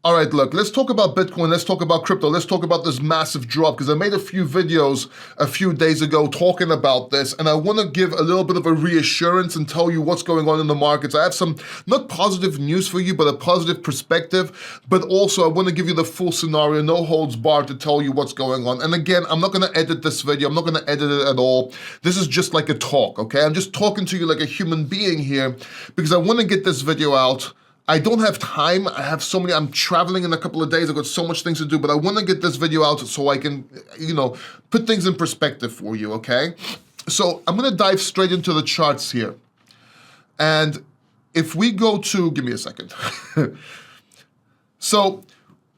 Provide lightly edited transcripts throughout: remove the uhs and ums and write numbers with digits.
All right, look, let's talk about Bitcoin, let's talk about crypto, let's talk about this massive drop, because I made a few videos a few days ago talking about this, and I want to give a little bit of a reassurance and tell you what's going on in the markets. I have some, not positive news for you, but a positive perspective, but also I want to give you the full scenario, no holds barred, to tell you what's going on. And again, I'm not going to edit this video, I'm not going to edit it at all. This is just like a talk, okay? I'm just talking to you like a human being here, because I want to get this video out. I don't have time. I'm traveling in a couple of days. I've got so much things to do, but I want to get this video out so I can, put things in perspective for you, okay? So I'm going to dive straight into the charts here. And if we go to, give me a second. So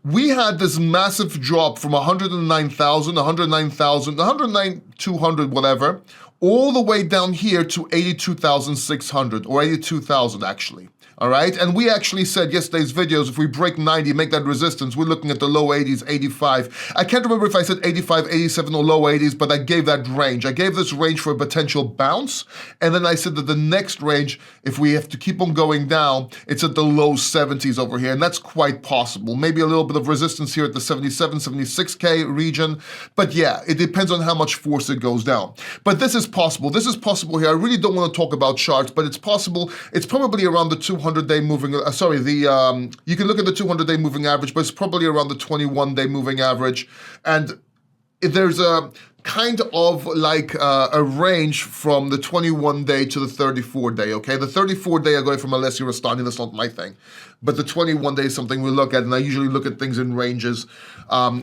we had this massive drop from 109,000, 109,200, whatever, all the way down here to 82,600, or 82,000 actually. All right, and we actually said yesterday's videos, if we break 90, make that resistance, we're looking at the low 80s, 85. I can't remember if I said 85, 87 or low 80s, but I gave that range. I gave this range for a potential bounce, and then I said that the next range, if we have to keep on going down, it's at the low 70s over here, and that's quite possible. Maybe a little bit of resistance here at the 77, 76K region, but yeah, it depends on how much force it goes down. But this is possible. This is possible here. I really don't want to talk about charts, but it's possible. It's probably around the 200-day moving, you can look at the 200-day moving average, but it's probably around the 21-day moving average. And there's a kind of like a range from the 21-day to the 34-day, okay? The 34-day I got it from Alessio Rastani, that's not my thing. But the 21-day is something we look at, and I usually look at things in ranges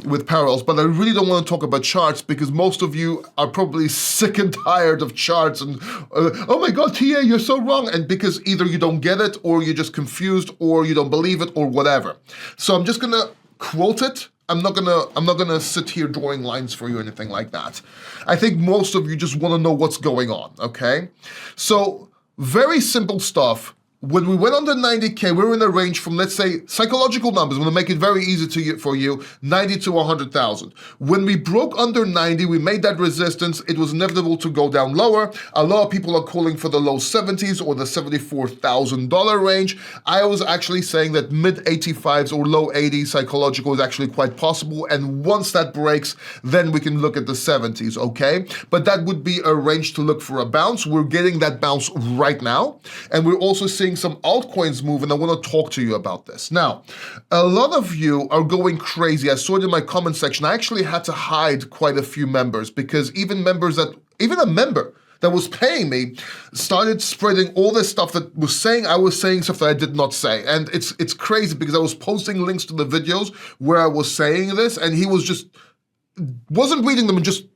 with parallels. But I really don't want to talk about charts because most of you are probably sick and tired of charts and, oh my God, TA, you're so wrong. And because either you don't get it, or you're just confused, or you don't believe it, or whatever. So I'm just gonna quote it. I'm not gonna sit here drawing lines for you or anything like that. I think most of you just want to know what's going on, okay? So very simple stuff. When we went under 90K, we were in a range from, let's say, psychological numbers. I'm gonna make it very easy for you, 90 to 100,000. When we broke under 90, we made that resistance. It was inevitable to go down lower. A lot of people are calling for the low 70s or the $74,000 range. I was actually saying that mid 85s or low 80s psychological is actually quite possible. And once that breaks, then we can look at the 70s, okay? But that would be a range to look for a bounce. We're getting that bounce right now. And we're also seeing some altcoins move, and I want to talk to you about this. Now, a lot of you are going crazy. I saw it in my comment section. I actually had to hide quite a few members because even a member that was paying me started spreading all this stuff that was saying I was saying stuff that I did not say. And it's crazy because I was posting links to the videos where I was saying this, and he wasn't reading them and just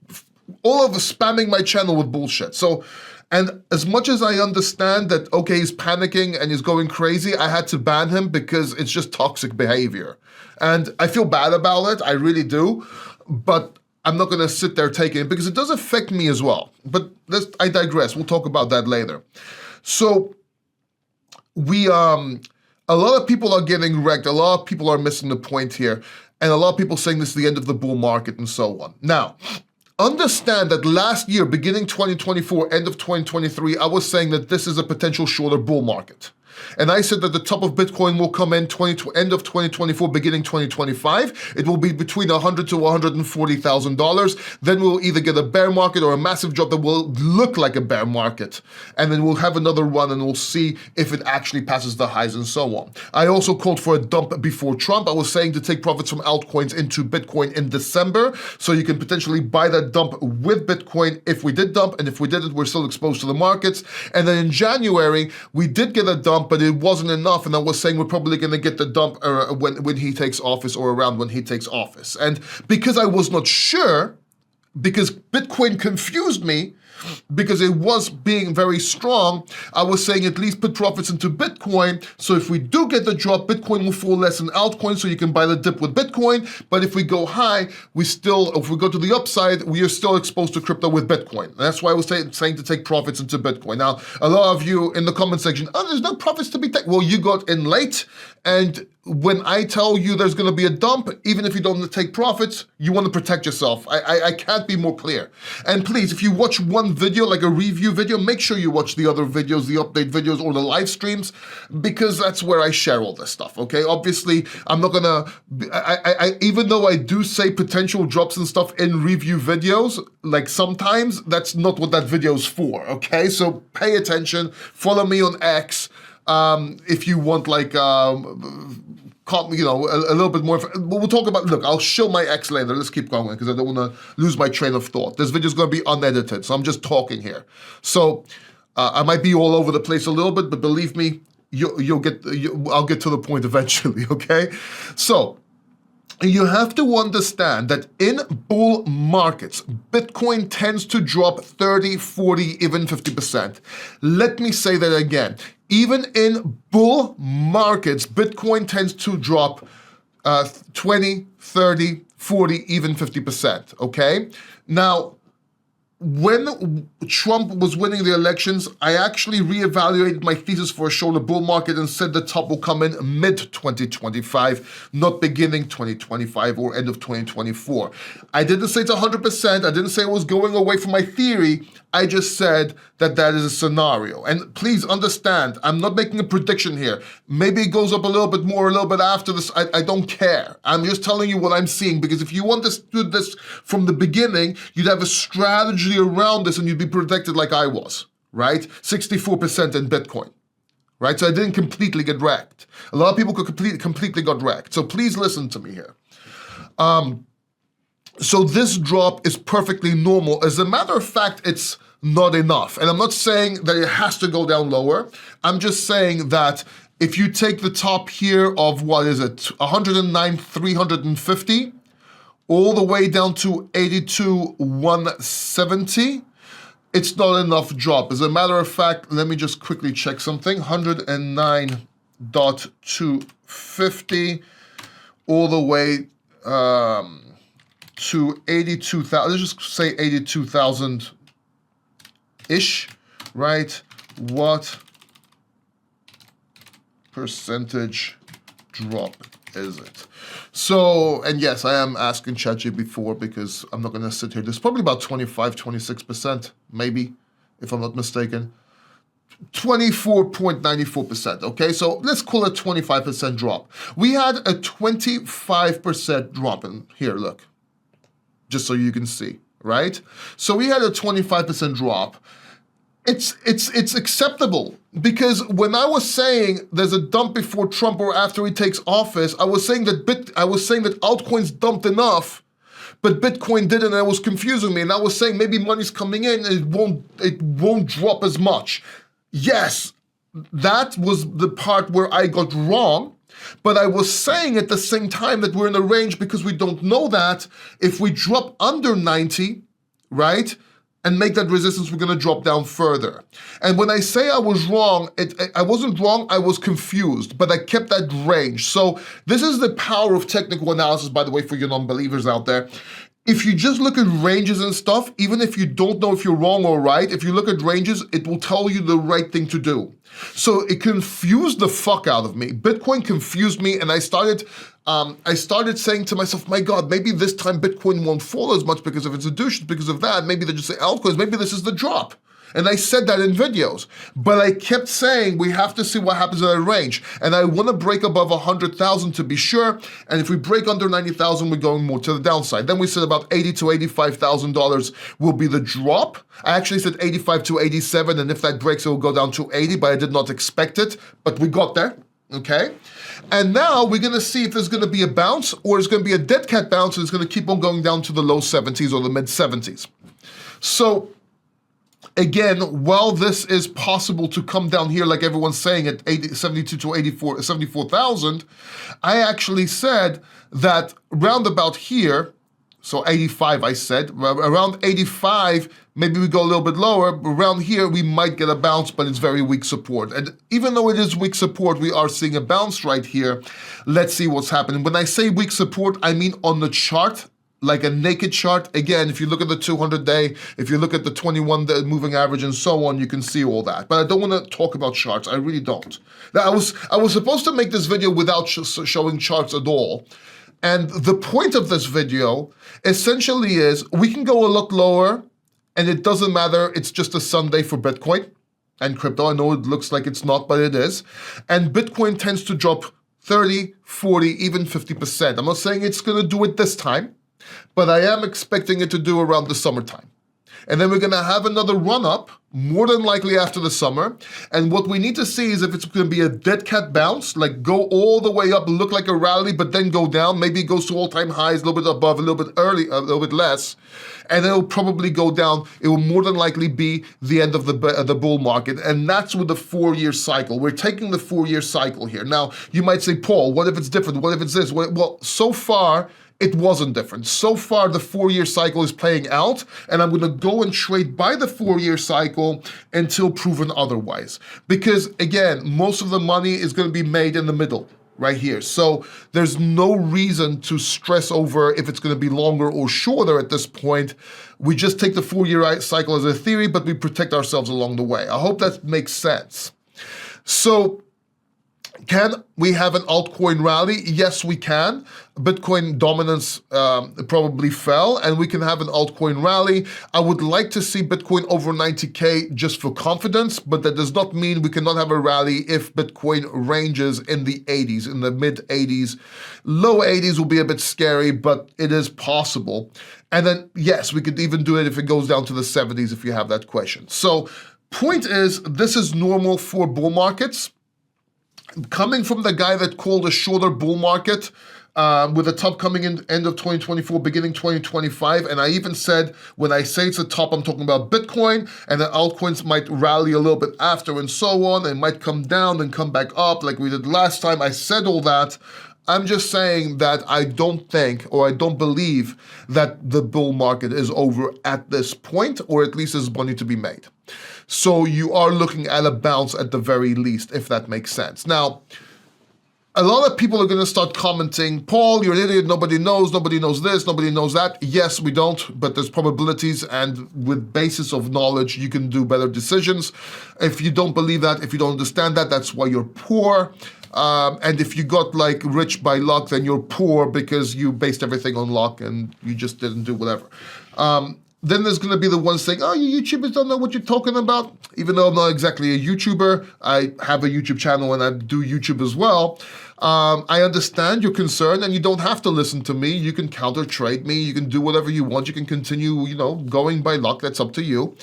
all of us spamming my channel with bullshit. And as much as I understand that, okay, he's panicking and he's going crazy, I had to ban him because it's just toxic behavior. And I feel bad about it, I really do, but I'm not gonna sit there taking it because it does affect me as well. But I digress, we'll talk about that later. So a lot of people are getting wrecked, a lot of people are missing the point here, and a lot of people saying this is the end of the bull market and so on. Now, understand that last year, beginning 2024, end of 2023, I was saying that this is a potential shorter bull market. And I said that the top of Bitcoin will come in end of 2024, beginning 2025. It will be between $100,000 to $140,000. Then we'll either get a bear market or a massive drop that will look like a bear market. And then we'll have another run and we'll see if it actually passes the highs and so on. I also called for a dump before Trump. I was saying to take profits from altcoins into Bitcoin in December, so you can potentially buy that dump with Bitcoin if we did dump, and if we didn't, we're still exposed to the markets. And then in January, we did get a dump, but it wasn't enough, and I was saying we're probably going to get the dump when he takes office, or around when he takes office. And because I was not sure, because Bitcoin confused me, because it was being very strong, I was saying at least put profits into Bitcoin, so if we do get the drop, Bitcoin will fall less than altcoin, so you can buy the dip with Bitcoin, but if we go high, if we go to the upside, we are still exposed to crypto with Bitcoin. And that's why I was saying to take profits into Bitcoin. Now, a lot of you in the comment section, oh, there's no profits to be taken. Well, you got in late, and when I tell you there's gonna be a dump, even if you don't take profits, you wanna protect yourself. I can't be more clear. And please, if you watch one one video, like a review video, make sure you watch the other videos, the update videos, or the live streams, because that's where I share all this stuff, okay? Obviously, I'm not gonna, even though I do say potential drops and stuff in review videos, like sometimes, that's not what that video's for, okay? So pay attention, follow me on X, if you want like, you know, a little bit more. We'll talk about, look, I'll show my X later. Let's keep going because I don't want to lose my train of thought. This video is going to be unedited, so I'm just talking here. So I might be all over the place a little bit, but believe me, I'll get to the point eventually, okay? So you have to understand that in bull markets, Bitcoin tends to drop 30, 40, even 50%. Let me say that again. Even in bull markets, Bitcoin tends to drop 20, 30, 40, even 50%, okay? Now, when Trump was winning the elections, I actually reevaluated my thesis for a shoulder bull market and said the top will come in mid-2025, not beginning 2025 or end of 2024. I didn't say it's 100%. I didn't say it was going away from my theory. I just said that that is a scenario. And please understand, I'm not making a prediction here. Maybe it goes up a little bit more, a little bit after this. I don't care. I'm just telling you what I'm seeing, because if you understood this from the beginning, you'd have a strategy around this and you'd be protected like I was, right? 64% in Bitcoin, right? So I didn't completely get wrecked. A lot of people could completely got wrecked. So please listen to me here. So this drop is perfectly normal. As a matter of fact, it's not enough. And I'm not saying that it has to go down lower. I'm just saying that if you take the top here of, what is it, 109,350, all the way down to 82,170, it's not enough drop. As a matter of fact, let me just quickly check something. 109,250 all the way to 82,000. Let's just say 82,000-ish, right? What percentage drop is it? So, and yes, I am asking ChatGPT before, because I'm not going to sit here. There's probably about 25, 26%, maybe, if I'm not mistaken. 24.94%, okay? So let's call it 25% drop. We had a 25% drop in here, look, just so you can see, right? So we had a 25% drop. It's acceptable, because when I was saying there's a dump before Trump or after he takes office, I was saying that altcoins dumped enough, but Bitcoin didn't, and it was confusing me. And I was saying maybe money's coming in and it won't drop as much. Yes, that was the part where I got wrong, but I was saying at the same time that we're in a range because we don't know that if we drop under 90, right, and make that resistance, we're gonna drop down further. And when I say I was wrong, I wasn't wrong, I was confused, but I kept that range. So this is the power of technical analysis, by the way, for you non-believers out there. If you just look at ranges and stuff, even if you don't know if you're wrong or right, if you look at ranges, it will tell you the right thing to do. So it confused the fuck out of me. Bitcoin confused me, and I started saying to myself, my God, maybe this time Bitcoin won't fall as much because of its douche, because of that. Maybe they just say altcoins, maybe this is the drop. And I said that in videos, but I kept saying we have to see what happens in that range. And I want to break above 100,000 to be sure. And if we break under 90,000, we're going more to the downside. Then we said about $80,000 to $85,000 will be the drop. I actually said 85 to 87, and if that breaks, it will go down to 80, but I did not expect it, but we got there, okay? And now we're gonna see if there's gonna be a bounce, or it's gonna be a dead cat bounce, and it's gonna keep on going down to the low 70s or the mid 70s. So, again, while this is possible to come down here, like everyone's saying, at 72 to 74,000, I actually said that round about here, so 85 I said, around 85, maybe we go a little bit lower, but around here we might get a bounce, but it's very weak support. And even though it is weak support, we are seeing a bounce right here. Let's see what's happening. When I say weak support, I mean on the chart, like a naked chart. Again, if you look at the 200-day, if you look at the 21-day moving average and so on, you can see all that. But I don't want to talk about charts. I really don't. Now, I was supposed to make this video without showing charts at all. And the point of this video essentially is we can go a lot lower and it doesn't matter, it's just a Sunday for Bitcoin and crypto. I know it looks like it's not, but it is. And Bitcoin tends to drop 30, 40, even 50%. I'm not saying it's going to do it this time, but I am expecting it to do around the summertime. And then we're going to have another run-up, more than likely after the summer. And what we need to see is if it's going to be a dead cat bounce, like go all the way up, look like a rally, but then go down. Maybe it goes to all-time highs, a little bit above, a little bit early, a little bit less. And then it'll probably go down. It will more than likely be the end of the bull market. And that's with the 4-year cycle. We're taking the 4-year cycle here. Now, you might say, Paul, what if it's different? What if it's this? Well, so far, it wasn't different. So far, the 4-year cycle is playing out, and I'm going to go and trade by the 4-year cycle until proven otherwise. Because, again, most of the money is going to be made in the middle, right here. So there's no reason to stress over if it's going to be longer or shorter at this point. We just take the 4-year cycle as a theory, but we protect ourselves along the way. I hope that makes sense. So, can we have an altcoin rally? Yes, we can. Bitcoin dominance probably fell, and we can have an altcoin rally. I would like to see Bitcoin over 90K just for confidence, but that does not mean we cannot have a rally if Bitcoin ranges in the 80s, in the mid 80s. Low 80s will be a bit scary, but it is possible. And then, yes, we could even do it if it goes down to the 70s if you have that question. So, point is, this is normal for bull markets. Coming from the guy that called a shorter bull market with a top coming in end of 2024, beginning 2025, and I even said when I say it's a top, I'm talking about Bitcoin, and the altcoins might rally a little bit after and so on, and might come down and come back up like we did last time. I said all that. I'm just saying that I don't think, or I don't believe that the bull market is over at this point, or at least there's money to be made. So you are looking at a bounce at the very least, if that makes sense. Now, a lot of people are going to start commenting, Paul, you're an idiot, nobody knows this, nobody knows that. Yes, we don't, but there's probabilities, and with basis of knowledge, you can do better decisions. If you don't believe that, if you don't understand that, that's why you're poor. And if you got like rich by luck, then you're poor because you based everything on luck and you just didn't do whatever. Then there's going to be the ones saying, oh, you YouTubers don't know what you're talking about. Even though I'm not exactly a YouTuber, I have a YouTube channel and I do YouTube as well. I understand your concern, and you don't have to listen to me. You can counter trade me. You can do whatever you want. You can continue, going by luck. That's up to you.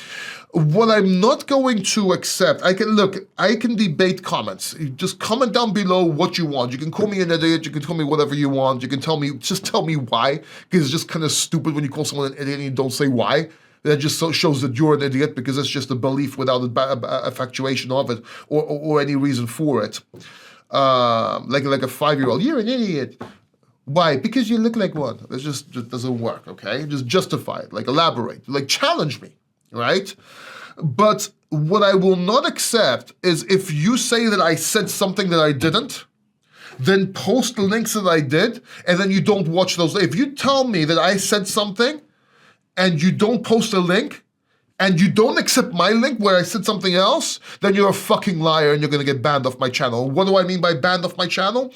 What I'm not going to accept, I can debate comments. You just comment down below what you want. You can call me an idiot. You can tell me whatever you want. You can tell me why, because it's just kind of stupid when you call someone an idiot and you don't say why. That just shows that you're an idiot because it's just a belief without a effectuation of it or any reason for it. Like a 5-year-old, you're an idiot. Why? Because you look like one. It just doesn't work, okay? Just justify it, like elaborate, like challenge me, right? But what I will not accept is if you say that I said something that I didn't, then post the links that I did, and then you don't watch those. If you tell me that I said something and you don't post a link, and you don't accept my link where I said something else, then you're a fucking liar and you're gonna get banned off my channel. What do I mean by banned off my channel?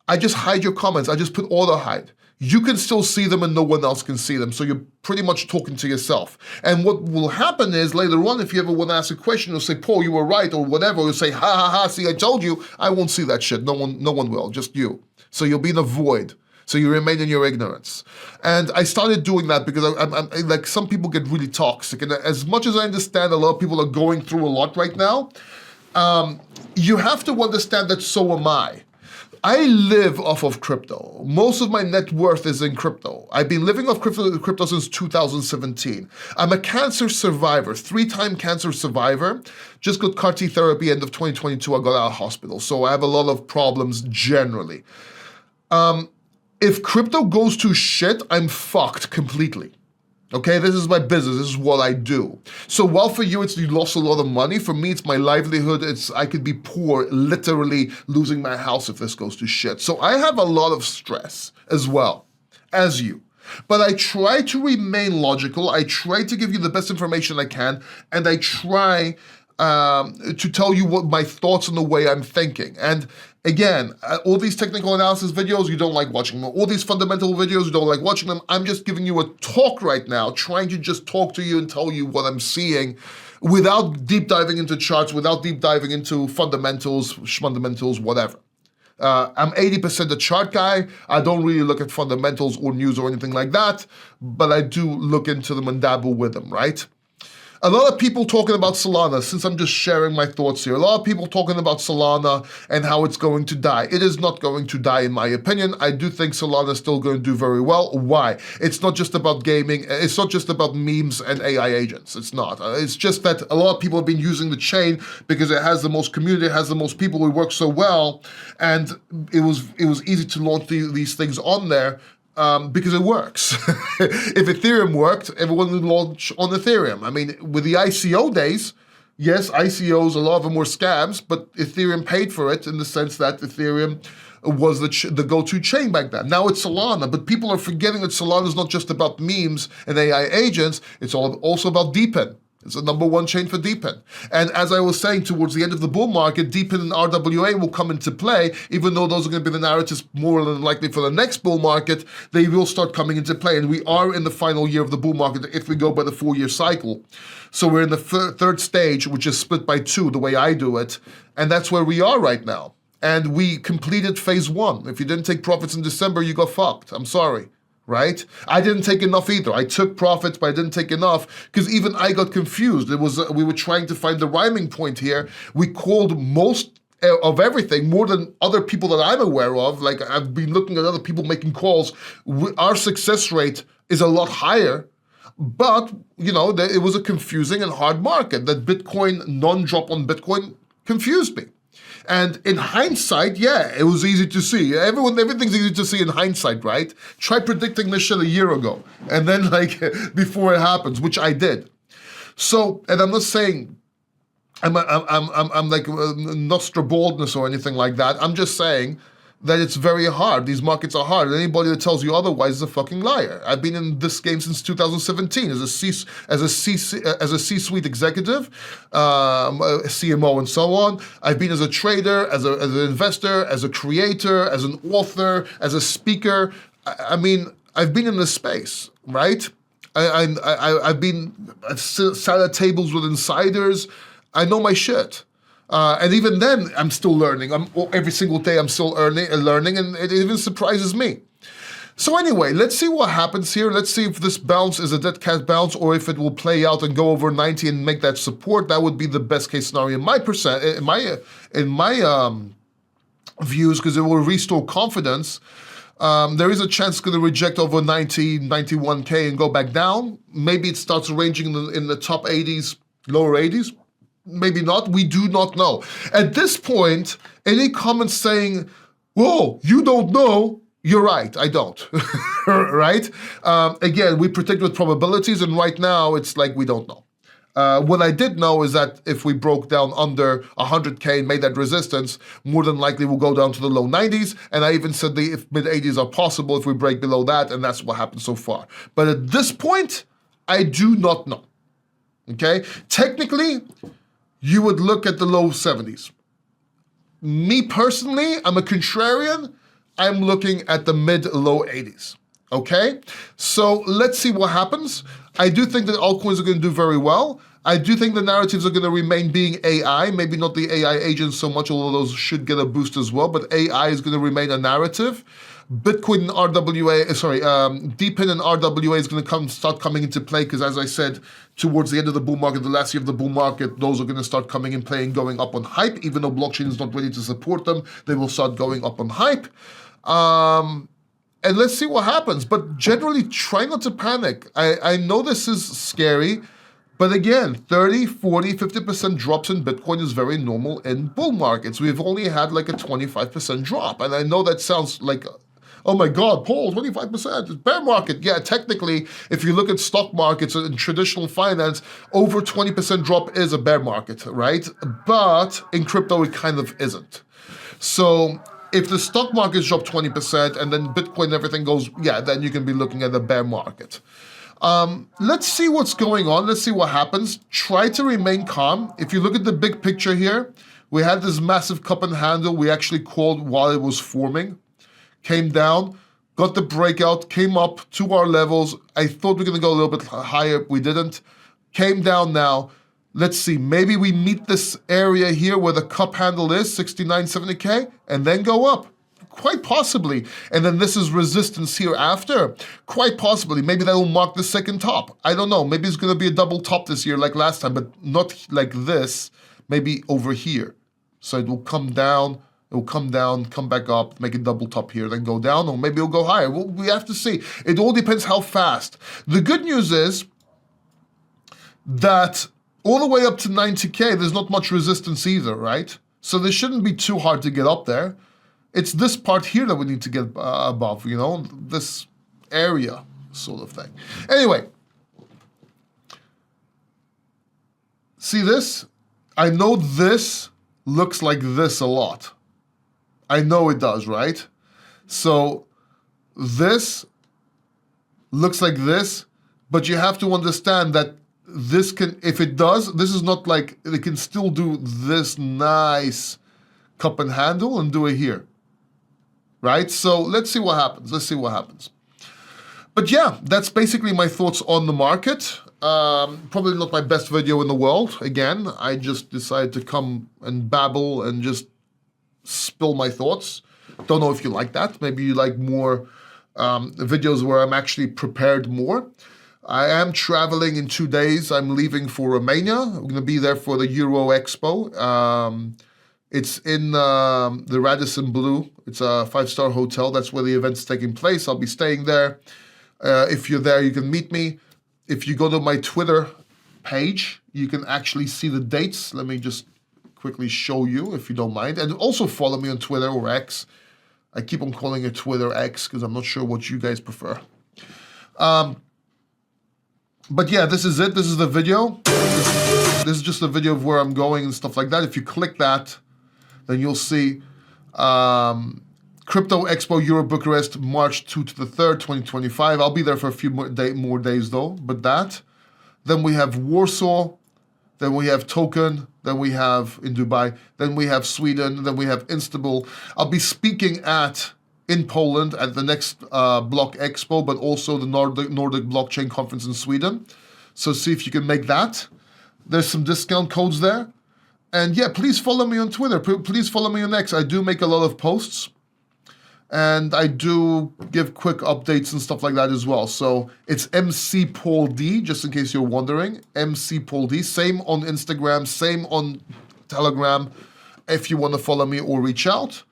I just hide your comments. I just put auto hide. You can still see them and no one else can see them. So you're pretty much talking to yourself. And what will happen is later on, if you ever want to ask a question, you'll say, Paul, you were right, or whatever. You'll say, ha ha ha, see, I told you. I won't see that shit. No one will, just you. So you'll be in a void. So you remain in your ignorance. And I started doing that because I'm like, some people get really toxic. And as much as I understand a lot of people are going through a lot right now, you have to understand that so am I. I live off of crypto. Most of my net worth is in crypto. I've been living off crypto since 2017. I'm a cancer survivor, 3-time cancer survivor. Just got CAR T therapy end of 2022. I got out of hospital. So I have a lot of problems generally. If crypto goes to shit, I'm fucked completely. Okay, this is my business, this is what I do. So while for you you lost a lot of money, for me it's my livelihood, I could be poor, literally losing my house if this goes to shit. So I have a lot of stress as well, as you. But I try to remain logical, I try to give you the best information I can, and I try to tell you what my thoughts and the way I'm thinking. And again, all these technical analysis videos, you don't like watching them. All these fundamental videos, you don't like watching them. I'm just giving you a talk right now, trying to just talk to you and tell you what I'm seeing without deep diving into charts, without deep diving into fundamentals, schmundamentals, whatever. I'm 80% a chart guy. I don't really look at fundamentals or news or anything like that, but I do look into them and dabble with them, right? A lot of people talking about Solana, since I'm just sharing my thoughts here, a lot of people talking about Solana and how it's going to die. It is not going to die in my opinion. I do think Solana is still going to do very well. Why? It's not just about gaming. It's not just about memes and AI agents. It's not. It's just that a lot of people have been using the chain because it has the most community, it has the most people who work so well, and it was easy to launch these things on there. Because it works. If Ethereum worked, everyone would launch on Ethereum. I mean, with the ICO days, yes, ICOs, a lot of them were scams, but Ethereum paid for it in the sense that Ethereum was the go-to chain back then. Now it's Solana, but people are forgetting that Solana is not just about memes and AI agents, it's also about DePIN. It's the number one chain for DePIN. And as I was saying, towards the end of the bull market, DePIN and RWA will come into play, even though those are going to be the narratives more than likely for the next bull market, they will start coming into play. And we are in the final year of the bull market if we go by the 4-year cycle. So we're in the third stage, which is split by 2, the way I do it. And that's where we are right now. And we completed phase 1. If you didn't take profits in December, you got fucked. I'm sorry. Right? I didn't take enough either. I took profits, but I didn't take enough because even I got confused. It was we were trying to find the rhyming point here. We called most of everything more than other people that I'm aware of. Like I've been looking at other people making calls. Our success rate is a lot higher, but you know it was a confusing and hard market. That Bitcoin non-drop on Bitcoin confused me. And in hindsight, yeah, it was easy to see. Everything's easy to see in hindsight, right? Try predicting this shit a year ago, and then like before it happens, which I did. So, and I'm not saying I'm like Nostradamus or anything like that. I'm just saying that it's very hard. These markets are hard. And anybody that tells you otherwise is a fucking liar. I've been in this game since 2017 as a C-suite executive, a CMO, and so on. I've been as a trader, as an investor, as a creator, as an author, as a speaker. I mean, I've been in this space, right? I've sat at tables with insiders. I know my shit. And even then, I'm still learning. Every single day, I'm still learning, and it even surprises me. So anyway, let's see what happens here. Let's see if this bounce is a dead cat bounce or if it will play out and go over 90 and make that support. That would be the best case scenario in my views, because it will restore confidence. There is a chance it's going to reject over 90, 91K and go back down. Maybe it starts ranging in the top 80s, lower 80s. Maybe not. We do not know. At this point, any comments saying, whoa, you don't know, you're right, I don't, right? Again, we predict with probabilities, and right now, it's like we don't know. What I did know is that if we broke down under 100K and made that resistance, more than likely we'll go down to the low 90s, and I even said if mid-80s are possible if we break below that, and that's what happened so far. But at this point, I do not know, okay? Technically, you would look at the low 70s. Me personally, I'm a contrarian. I'm looking at the mid-low 80s, okay? So let's see what happens. I do think that altcoins are going to do very well. I do think the narratives are going to remain being AI, maybe not the AI agents so much, although those should get a boost as well, but AI is going to remain a narrative. Bitcoin and DePIN and RWA is going to start coming into play because, as I said, towards the end of the bull market, the last year of the bull market, those are going to start coming in play and going up on hype. Even though blockchain is not ready to support them, they will start going up on hype. And let's see what happens. But generally, try not to panic. I know this is scary, but again, 30, 40, 50% drops in Bitcoin is very normal in bull markets. We've only had like a 25% drop. And I know that sounds like, oh my God, Paul, 25%, it's bear market. Yeah, technically, if you look at stock markets and traditional finance, over 20% drop is a bear market, right? But in crypto, it kind of isn't. So if the stock markets drop 20% and then Bitcoin and everything goes, yeah, then you can be looking at a bear market. Let's see what's going on. Let's see what happens. Try to remain calm. If you look at the big picture here, we had this massive cup and handle we actually called while it was forming. Came down, got the breakout, came up to our levels. I thought we were going to go a little bit higher. We didn't. Came down now. Let's see. Maybe we meet this area here where the cup handle is, 69.70K, and then go up. Quite possibly. And then this is resistance here after. Quite possibly. Maybe that will mark the second top. I don't know. Maybe it's going to be a double top this year like last time, but not like this. Maybe over here. So it will come down. It will come down, come back up, make a double top here, then go down, or maybe it'll go higher. Well, we have to see. It all depends how fast. The good news is that all the way up to 90K, there's not much resistance either, right? So this shouldn't be too hard to get up there. It's this part here that we need to get above, you know, this area sort of thing. Anyway, see this? I know this looks like this a lot. I know it does, right? So this looks like this, but you have to understand that this can, if it does, this is not like, it can still do this nice cup and handle and do it here, right? So let's see what happens. Let's see what happens. But yeah, that's basically my thoughts on the market. Probably not my best video in the world. Again, I just decided to come and babble and just spill my thoughts. Don't know if you like that. Maybe you like more videos where I'm actually prepared more. I am traveling in 2 days. I'm leaving for Romania. I'm going to be there for the Euro Expo. It's in the Radisson Blu. It's a 5-star hotel. That's where the event's taking place. I'll be staying there. If you're there, you can meet me. If you go to my Twitter page, you can actually see the dates. Let me just quickly show you, if you don't mind. And also follow me on Twitter or X. I keep on calling it Twitter X because I'm not sure what you guys prefer. But yeah, this is it. This is the video. This is just a video of where I'm going and stuff like that. If you click that, then you'll see Crypto Expo Europe Bucharest, March 2 to the 3rd, 2025. I'll be there for a few more days though, but that. Then we have Warsaw. Then we have Token. Then we have in Dubai. Then we have Sweden. Then we have Istanbul. I'll be speaking in Poland at the next Block Expo, but also the Nordic Blockchain Conference in Sweden. So see if you can make that. There's some discount codes there. And yeah, please follow me on Twitter. Please follow me on X. I do make a lot of posts. And I do give quick updates and stuff like that as well. So it's MC Paul D, just in case you're wondering. MC Paul D. Same on Instagram, same on Telegram, if you want to follow me or reach out.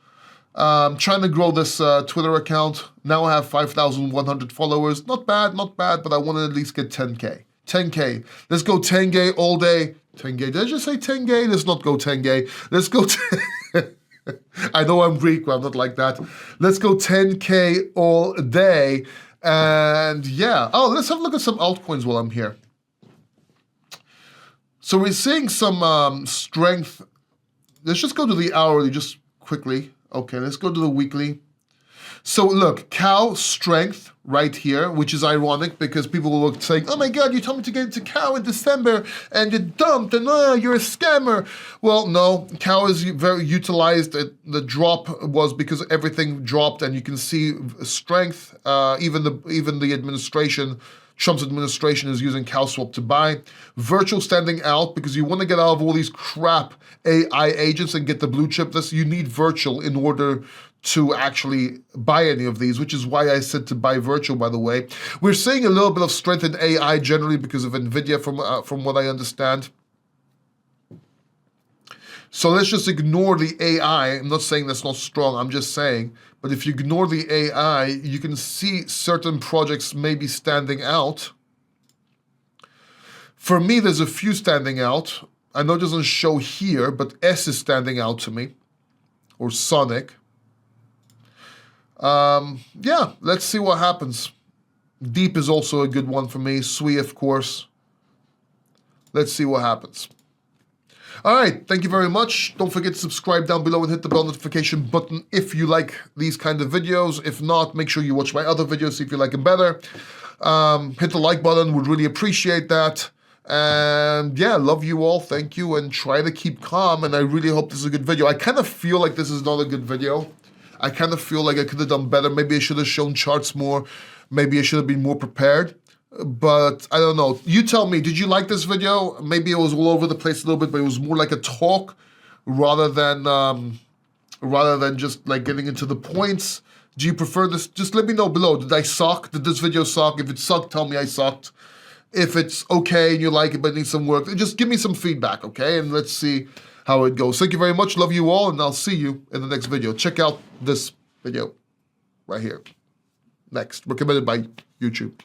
Trying to grow this Twitter account. Now I have 5,100 followers. Not bad, but I want to at least get 10K. 10K. Let's go 10K all day. 10K. Did I just say 10K? Let's not go 10K. Let's go I know I'm Greek, but I'm not like that. Let's go 10K all day. And yeah. Oh, let's have a look at some altcoins while I'm here. So we're seeing some strength. Let's just go to the hourly just quickly. Okay, let's go to the weekly. So look, cow strength right here, which is ironic because people were saying, oh my God, you told me to get into cow in December and you dumped and you're a scammer. Well, no, cow is very utilized. The drop was because everything dropped and you can see strength. Even the administration, Trump's administration is using CowSwap to buy. Virtual standing out because you want to get out of all these crap AI agents and get the blue chip. You need virtual in order to actually buy any of these, which is why I said to buy virtual, by the way. We're seeing a little bit of strength in AI generally because of NVIDIA from what I understand. So let's just ignore the AI. I'm not saying that's not strong, I'm just saying. But if you ignore the AI, you can see certain projects maybe standing out. For me, there's a few standing out. I know it doesn't show here, but S is standing out to me. Or Sonic. Yeah, let's see what happens. Deep is also a good one for me. Sui, of course. Let's see what happens. All right, thank you very much. Don't forget to subscribe down below and hit the bell notification button if you like these kind of videos. If not, make sure you watch my other videos, see if you like them better. Hit the like button, would really appreciate that. And yeah, love you all, thank you, and try to keep calm, and I really hope this is a good video. I kind of feel like this is not a good video. I kind of feel like I could have done better. Maybe I should have shown charts more. Maybe I should have been more prepared. But I don't know. You tell me, did you like this video? Maybe it was all over the place a little bit, but it was more like a talk rather than just like getting into the points. Do you prefer this? Just let me know below. Did I suck? Did this video suck? If it sucked, tell me I sucked. If it's okay and you like it but needs some work, just give me some feedback, okay? And let's see how it goes. Thank you very much. Love you all, and I'll see you in the next video. Check out this video right here. Next. Recommended by YouTube.